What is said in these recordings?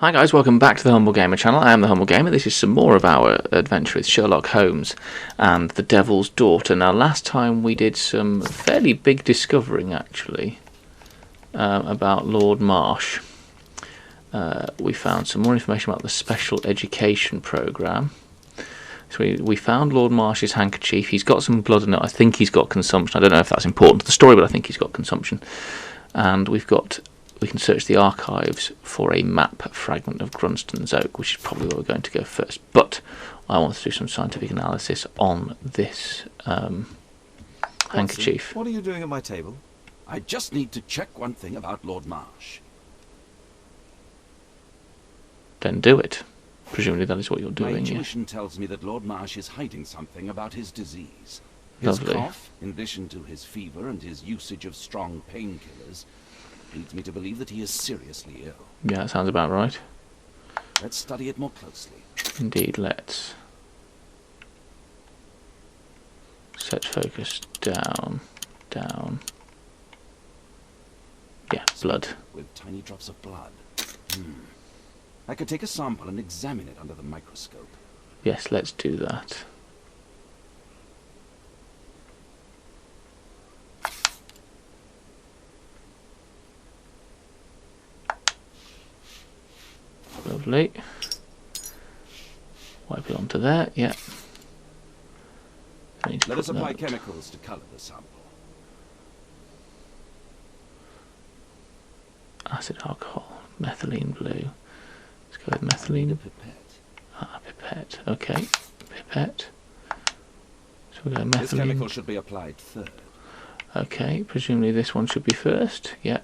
Hi guys, welcome back to the Humble Gamer channel. I am the Humble Gamer. This is some more of our adventure with Sherlock Holmes and the Devil's Daughter. Now last time we did some fairly big discovering actually about Lord Marsh. We found some more information about the special education programme. So we found Lord Marsh's handkerchief. He's got some blood in it. I think he's got consumption. I don't know if that's important to the story, but I think he's got consumption. And we can search the archives for a map fragment of Grunston's Oak, which is probably where we're going to go first. But I want to do some scientific analysis on this handkerchief. What are you doing at my table? I just need to check one thing about Lord Marsh. Then do it. Presumably that is what you're doing. My intuition tells me that Lord Marsh is hiding something about his disease. His Lovely. cough, in addition to his fever and his usage of strong painkillers, leads me to believe that he is seriously ill. Yeah, that sounds about right. Let's study it more closely. Indeed, let's. Set focus down, down. Yeah, blood. With tiny drops of blood. I could take a sample and examine it under the microscope. Yes, let's do that. Lovely. Wipe it onto there, yeah. Let us apply chemicals to colour the sample. Acid alcohol, methylene blue. Let's go with methylene. Pipette. Ah, pipette. Okay, pipette. So we go methylene. This chemical should be applied third. Okay, presumably this one should be first. Yeah.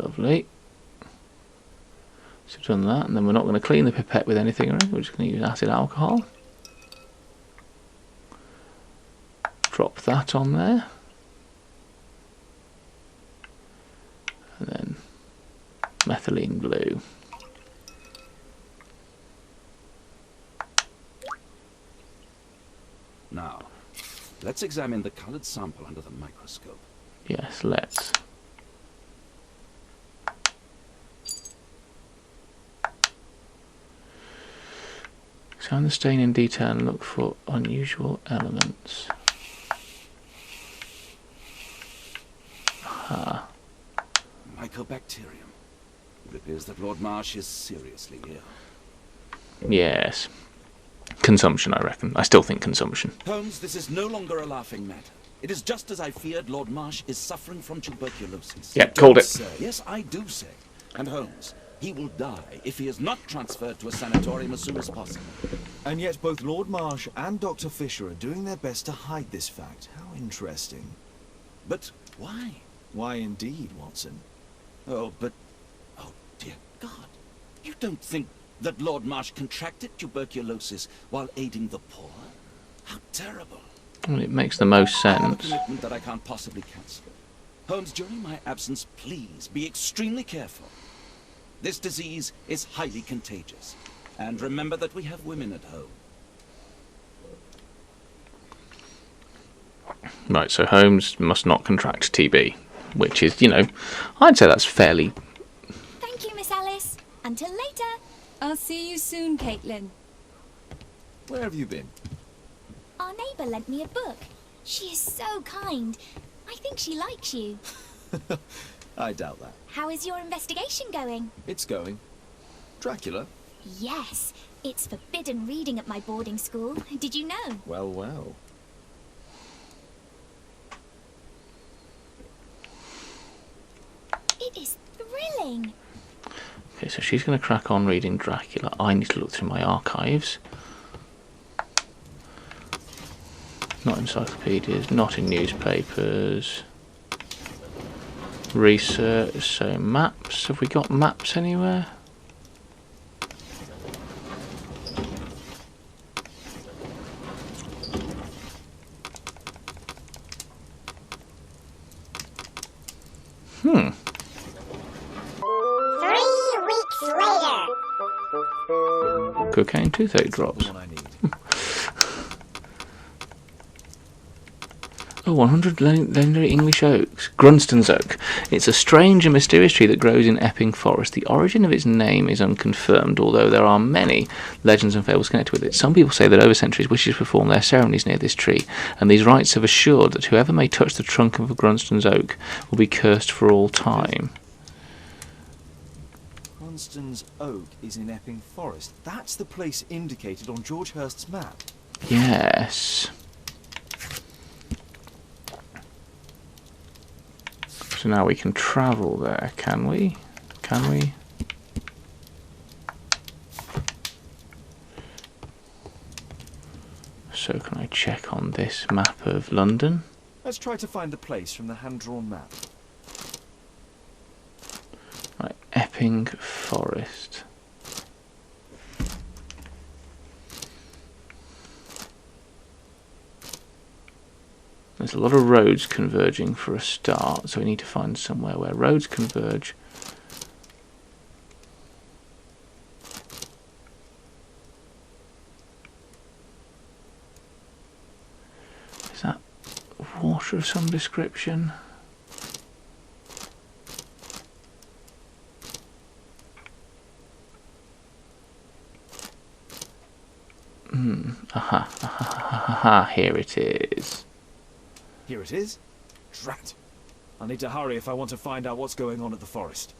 Lovely. So we've done that, and then we're not going to clean the pipette with anything or anything. We're just going to use acid alcohol. Drop that on there. And then methylene blue. Now, let's examine the coloured sample under the microscope. Yes, let's. Examine the stain in detail and look for unusual elements. Aha. Mycobacterium. It appears that Lord Marsh is seriously ill. Yes. Consumption, I reckon. I still think consumption. Holmes, this is no longer a laughing matter. It is just as I feared. Lord Marsh is suffering from tuberculosis. Yeah, called it. Sir. Yes, I do say. And Holmes, he will die if he is not transferred to a sanatorium as soon as possible. And yet both Lord Marsh and Dr. Fisher are doing their best to hide this fact. How interesting. But why? Why indeed, Watson? Oh, dear God. You don't think that Lord Marsh contracted tuberculosis while aiding the poor? How terrible. Well, it makes the most I have a sense. commitment that I can't possibly cancel. Holmes, during my absence, please be extremely careful. This disease is highly contagious. And remember that we have women at home. Right, so Holmes must not contract TB, which is, I'd say that's fairly... Thank you, Miss Alice. Until later. I'll see you soon, Caitlin. Where have you been? Our neighbour lent me a book. She is so kind. I think she likes you. I doubt that. How is your investigation going? It's going. Dracula? Yes, it's forbidden reading at my boarding school. Did you know? Well, well. It is thrilling. Okay, so she's going to crack on reading Dracula. I need to look through my archives. Not encyclopedias, not in newspapers. Research, so maps. Have we got maps anywhere? Hmm. 3 weeks later. Cocaine toothache drops. The one I need. Oh, 100 legendary English oaks. Grunston's oak. It's a strange and mysterious tree that grows in Epping Forest. The origin of its name is unconfirmed, although there are many legends and fables connected with it. Some people say that over centuries witches perform their ceremonies near this tree, and these rites have assured that whoever may touch the trunk of a Grunston's oak will be cursed for all time. Grunston's oak is in Epping Forest. That's the place indicated on George Hurst's map. Yes. So now we can travel there, can we? Can we? So can I check on this map of London? Let's try to find the place from the hand-drawn map. Right, Epping Forest. There's a lot of roads converging for a start, so we need to find somewhere where roads converge. Is that water of some description? Aha, here it is. Here it is. Drat. I need to hurry if I want to find out what's going on at the forest.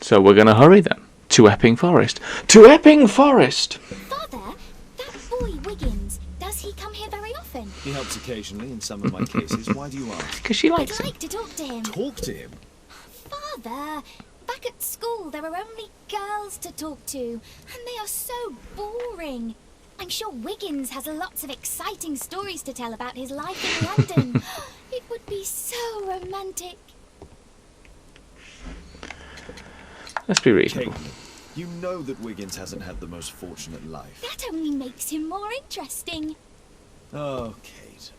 So we're going to hurry then. To Epping Forest. To Epping Forest! Father, that boy Wiggins, does he come here very often? He helps occasionally in some of my cases. Why do you ask? Because she I'd likes him. like to talk to him. Talk to him. Father, back at school there are only girls to talk to, and they are so boring. I'm sure Wiggins has lots of exciting stories to tell about his life in London. It would be so romantic. Let's be reasonable. Caitlin, you know that Wiggins hasn't had the most fortunate life. That only makes him more interesting. Oh, Kate.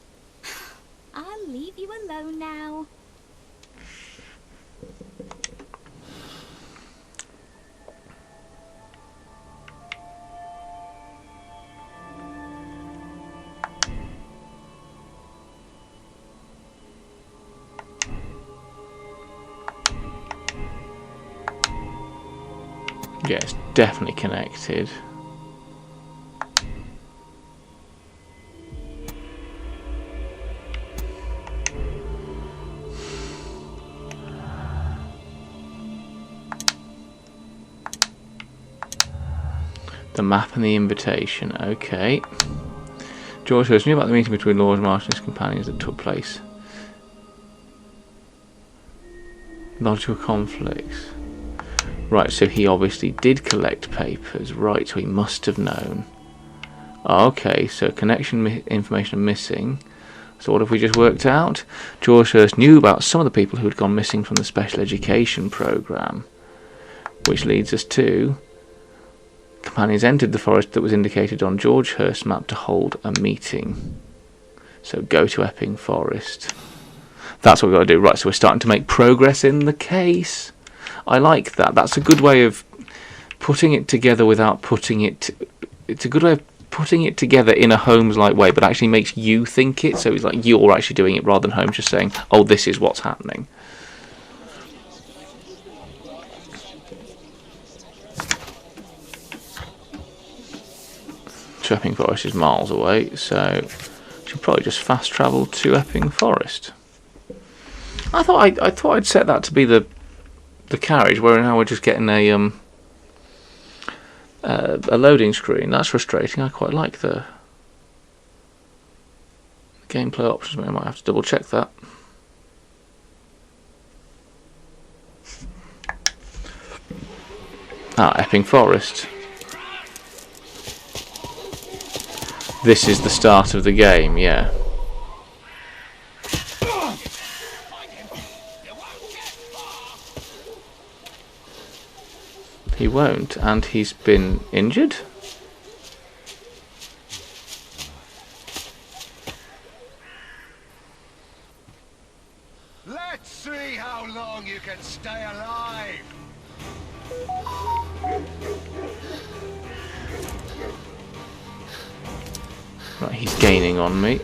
I'll leave you alone now. Yeah, it's definitely connected. The map and the invitation, okay. George Hurst knew about the meeting between Lord Marsh and his companions that took place. Logical conflicts. Right, so he obviously did collect papers, right, so he must have known. Okay, so connection information missing. So what have we just worked out? George Hurst knew about some of the people who had gone missing from the special education programme. Which leads us to... companions entered the forest that was indicated on George Hurst's map to hold a meeting. So go to Epping Forest. That's what we've got to do. Right, so we're starting to make progress in the case. I like that. That's a good way of putting it together without putting it... It's a good way of putting it together in a Holmes-like way, but actually makes you think it, so it's like you're actually doing it rather than Holmes just saying, oh, this is what's happening. So Epping Forest is miles away, so should probably just fast travel to Epping Forest. I thought I'd set that to be the carriage, where now we're just getting a loading screen. That's frustrating. I quite like the gameplay options. I might have to double check that. Epping Forest. This is the start of the game, yeah. He won't, and he's been injured? Let's see how long you can stay alive! Right, he's gaining on me.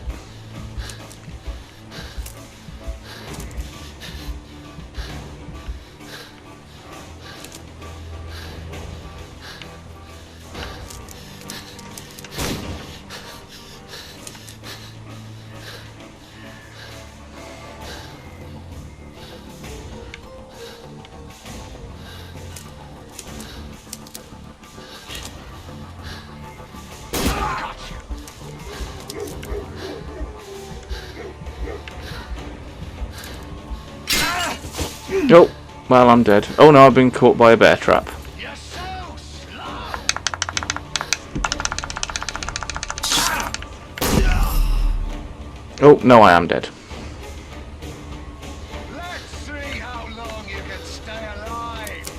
Oh, well, I'm dead. Oh no, I've been caught by a bear trap. You're so slow. Oh, no, I am dead. Let's see how long you can stay alive.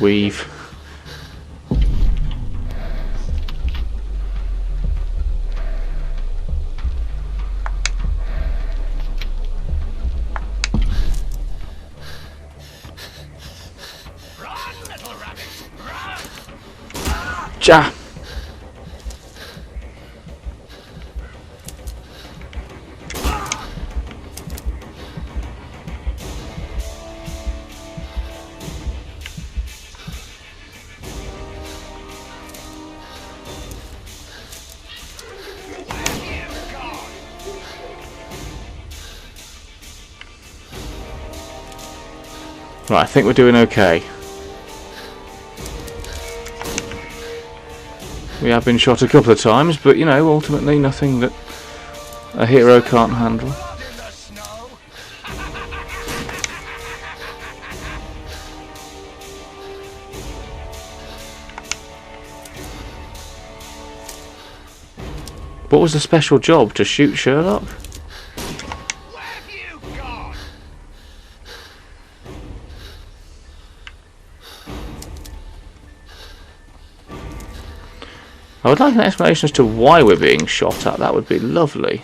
Weave. Run, little rabbit, run. Ja! Right, I think we're doing okay. We have been shot a couple of times, but you know, ultimately nothing that a hero can't handle. Blood in the snow. What was the special job? To shoot Sherlock? Where have you gone? I would like an explanation as to why we're being shot at. That would be lovely.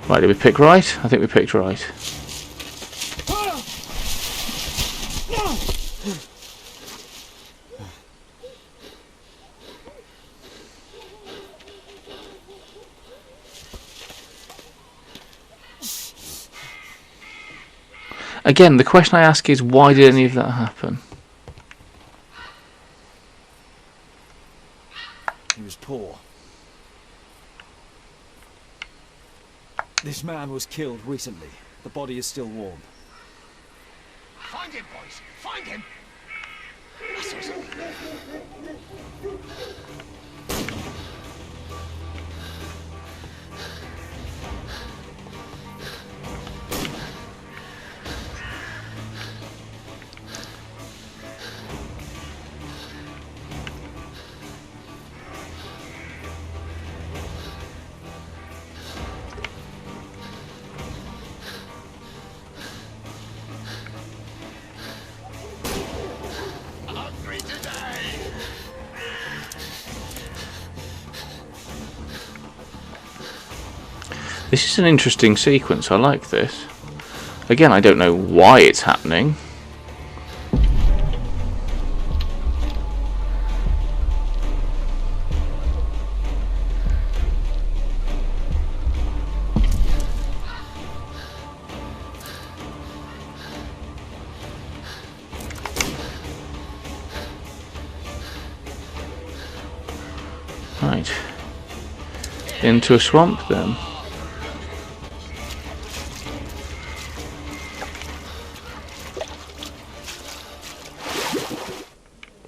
Right, did we pick right? I think we picked right. Again, the question I ask is, why did any of that happen? He was poor. This man was killed recently. The body is still warm. Find him, boys. Find him. Muscles. Hungry today. This is an interesting sequence. I like this. Again, I don't know why it's happening. Right. Into a swamp then.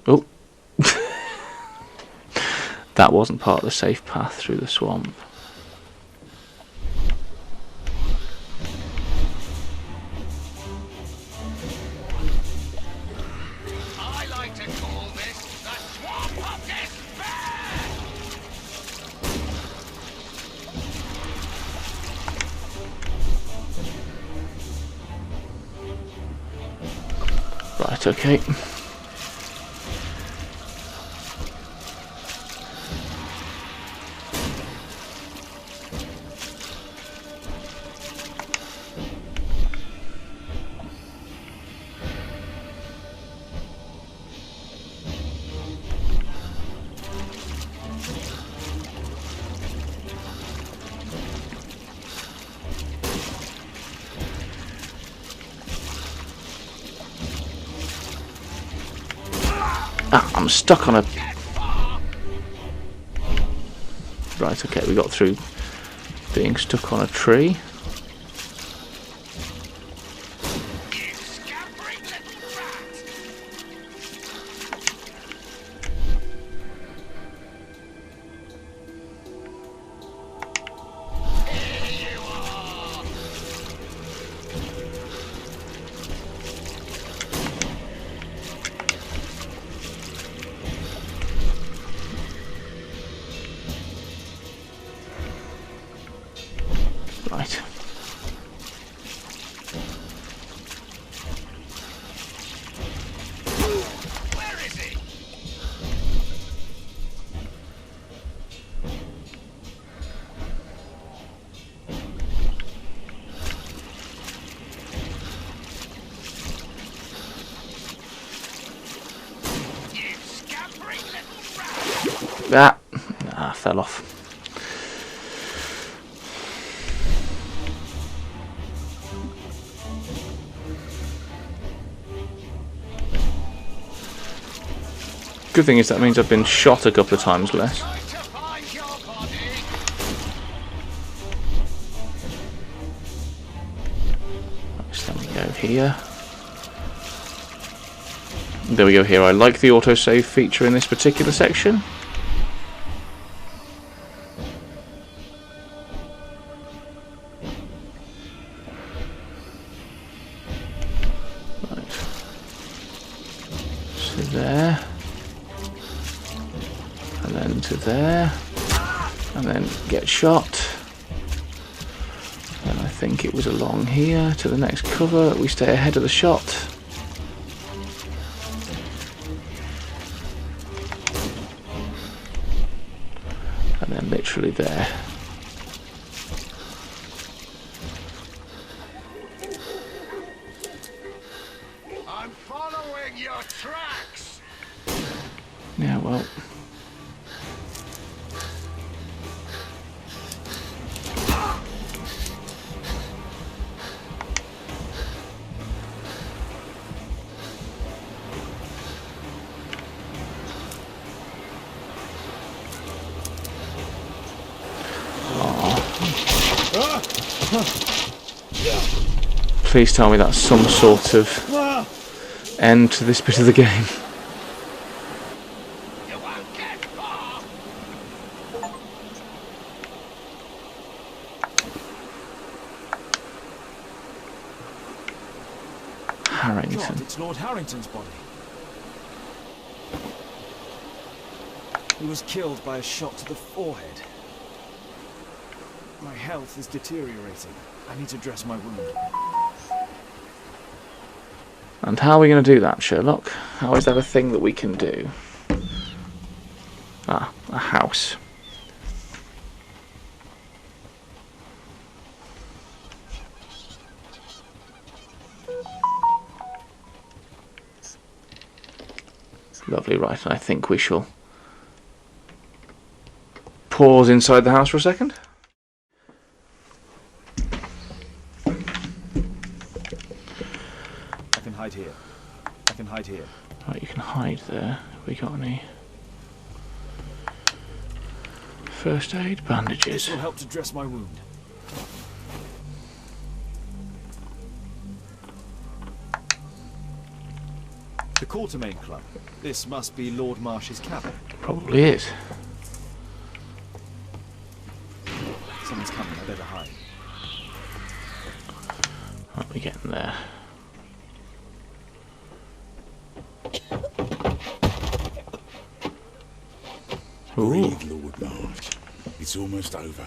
Oh. That wasn't part of the safe path through the swamp. I like to call this the Swamp of Despair. Right, okay. Ah, I'm stuck on a... Right, okay, we got through being stuck on a tree. You scampering little rat! Here you are! Right. Where is he? You scampering little rat! Fell off. Good thing is that means I've been shot a couple of times less. Trying to find your body! So then we go here. There we go here. I like the autosave feature in this particular section. Right. So there. And then to there. And then get shot. And I think it was along here to the next cover. We stay ahead of the shot. And then literally there. I'm following your tracks! Yeah, well. Please tell me that's some sort of end to this bit of the game. You won't get far! God, Harrington. it's Lord Harrington's body. He was killed by a shot to the forehead. My health is deteriorating. I need to dress my wound. And how are we going to do that, Sherlock? How is that a thing that we can do? Ah, a house. Lovely, right. I think we shall pause inside the house for a second. I can hide here. I can hide here. Right, you can hide there. Have we got any first aid bandages? This will help to dress my wound. The Quartermain Club. This must be Lord Marsh's cabin. Probably is. Someone's coming. I better hide. Right, we getting there. Breathe, Lord March. It's almost over.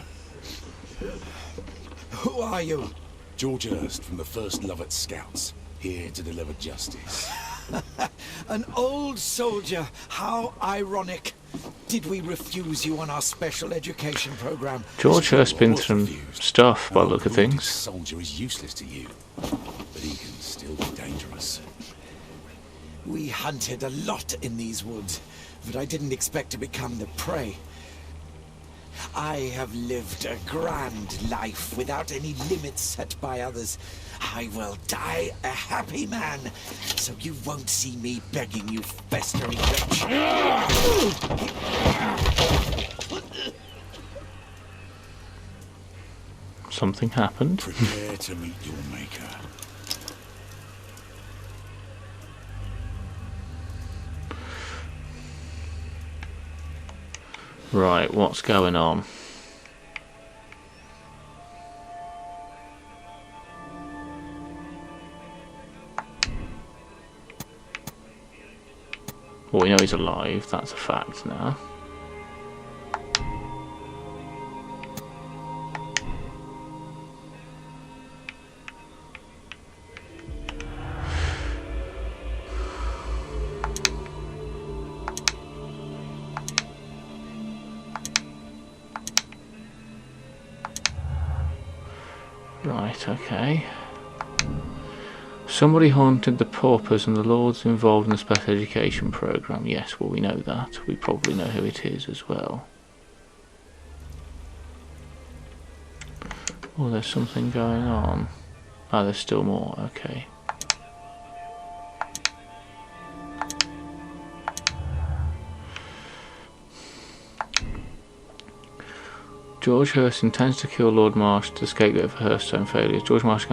Who are you? George Hurst from the 1st Lovett Scouts, here to deliver justice. An old soldier. How ironic. Did we refuse you on our special education program? George Hurst's been through stuff by the look of Wounded things. soldier is useless to you, but he can still be dangerous. We hunted a lot in these woods, but I didn't expect to become the prey. I have lived a grand life without any limits set by others. I will die a happy man, so you won't see me begging you, festering wretch. Something happened. Prepare to meet your maker. Right, what's going on? Well, we know he's alive, that's a fact now. Right, okay. Somebody haunted the paupers and the lords involved in the special education programme. Yes, well, we know that. We probably know who it is as well. Oh, there's something going on. Oh, there's still more. Okay. George Hurst intends to kill Lord Marsh to scapegoat for Hurst's own failures. George Marsh is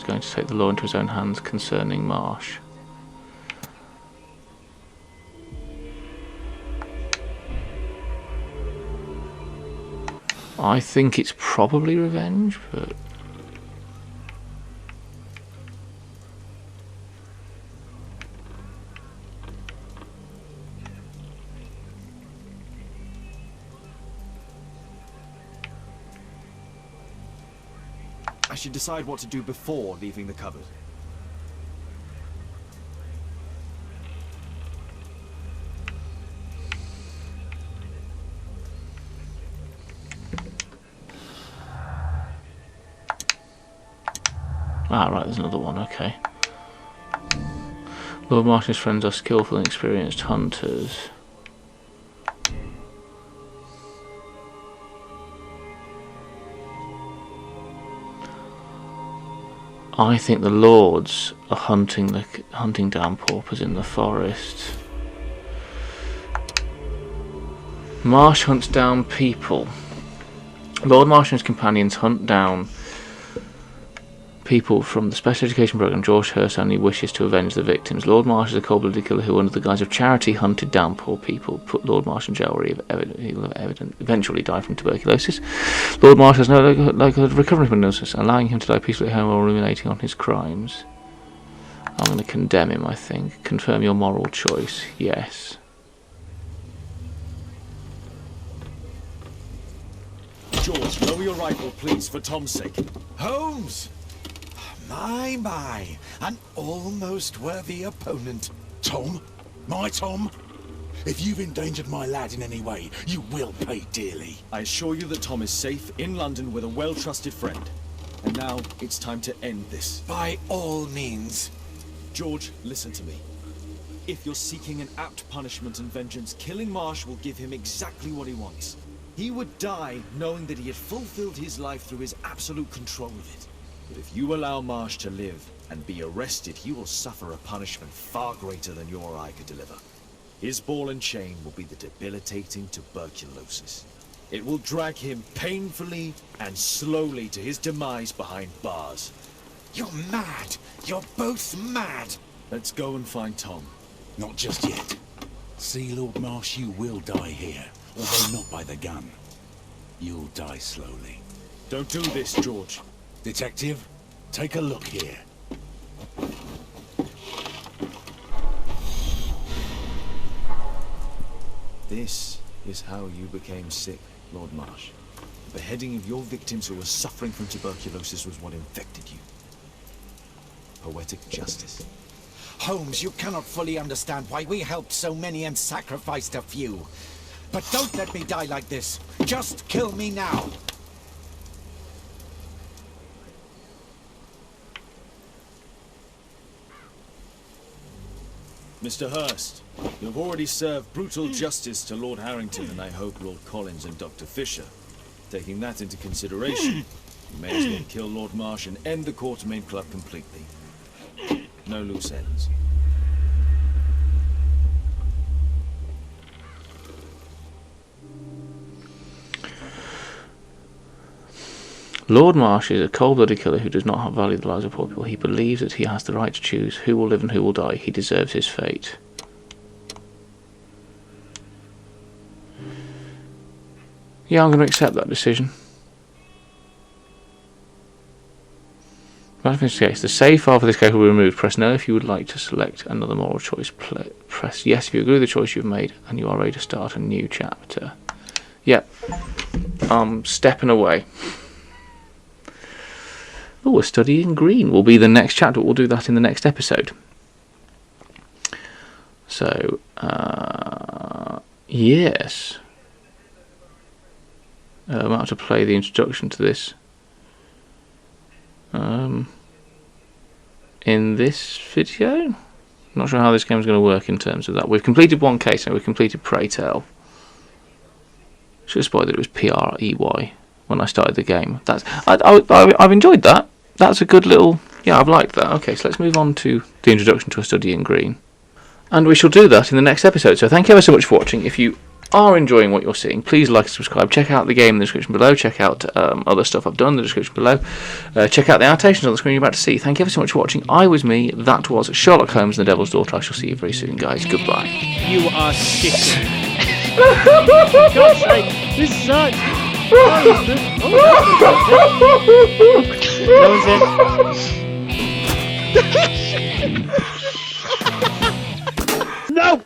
going to take the law into his own hands concerning Marsh. I think it's probably revenge, but... I should decide what to do before leaving the cupboard. Ah, right, there's another one, okay. Lord Marsh's friends are skillful and experienced hunters. I think the lords are hunting down paupers in the forest. Marsh hunts down people. Lord Marsh and his companions hunt down people from the special education programme. George Hurst only wishes to avenge the victims. Lord Marsh is a cold-blooded killer who, under the guise of charity, hunted down poor people, put Lord Marsh in jail where he will eventually die from tuberculosis. Lord Marsh has no likelihood of recovering from illness, allowing him to die peacefully at home while ruminating on his crimes. I'm going to condemn him, I think. Confirm your moral choice. Yes. George, lower your rifle, please, for Tom's sake. Holmes! My, an almost worthy opponent. Tom? My Tom? If you've endangered my lad in any way, you will pay dearly. I assure you that Tom is safe in London with a well-trusted friend. And now it's time to end this. By all means. George, listen to me. If you're seeking an apt punishment and vengeance, killing Marsh will give him exactly what he wants. He would die knowing that he had fulfilled his life through his absolute control of it. But if you allow Marsh to live and be arrested, he will suffer a punishment far greater than your or I could deliver. His ball and chain will be the debilitating tuberculosis. It will drag him painfully and slowly to his demise behind bars. You're mad. You're both mad. Let's go and find Tom. Not just yet. See, Lord Marsh, you will die here, although not by the gun. You'll die slowly. Don't do this, George. Detective, take a look here. This is how you became sick, Lord Marsh. The beheading of your victims who were suffering from tuberculosis was what infected you. Poetic justice. Holmes, you cannot fully understand why we helped so many and sacrificed a few. But don't let me die like this. Just kill me now. Mr. Hurst, you have already served brutal justice to Lord Harrington and I hope Lord Collins and Dr. Fisher. Taking that into consideration, you may as well kill Lord Marsh and end the Quartermain Club completely. No loose ends. Lord Marsh is a cold-blooded killer who does not value the lives of poor people. He believes that he has the right to choose who will live and who will die. He deserves his fate. Yeah, I'm going to accept that decision. In this case, the save file for this case will be removed. Press no if you would like to select another moral choice. Press yes if you agree with the choice you've made and you are ready to start a new chapter. Yep. I'm stepping away. Oh, we're studying green will be the next chapter. We'll do that in the next episode. So, yes. I'm about to play the introduction to this. In this video? Not sure how this game is going to work in terms of that. We've completed one case and we've completed Pray Tell. Should have spoiled that it was P-R-E-Y when I started the game. I've enjoyed that. That's a good little... Yeah, I've liked that. Okay, so let's move on to the introduction to A Study in Green. And we shall do that in the next episode. So thank you ever so much for watching. If you are enjoying what you're seeing, please like and subscribe. Check out the game in the description below. Check out other stuff I've done in the description below. Check out the annotations on the screen you're about to see. Thank you ever so much for watching. I was me. That was Sherlock Holmes and the Devil's Daughter. I shall see you very soon, guys. Goodbye. You are shitting. For God's sake, this sucks. No one's in. No!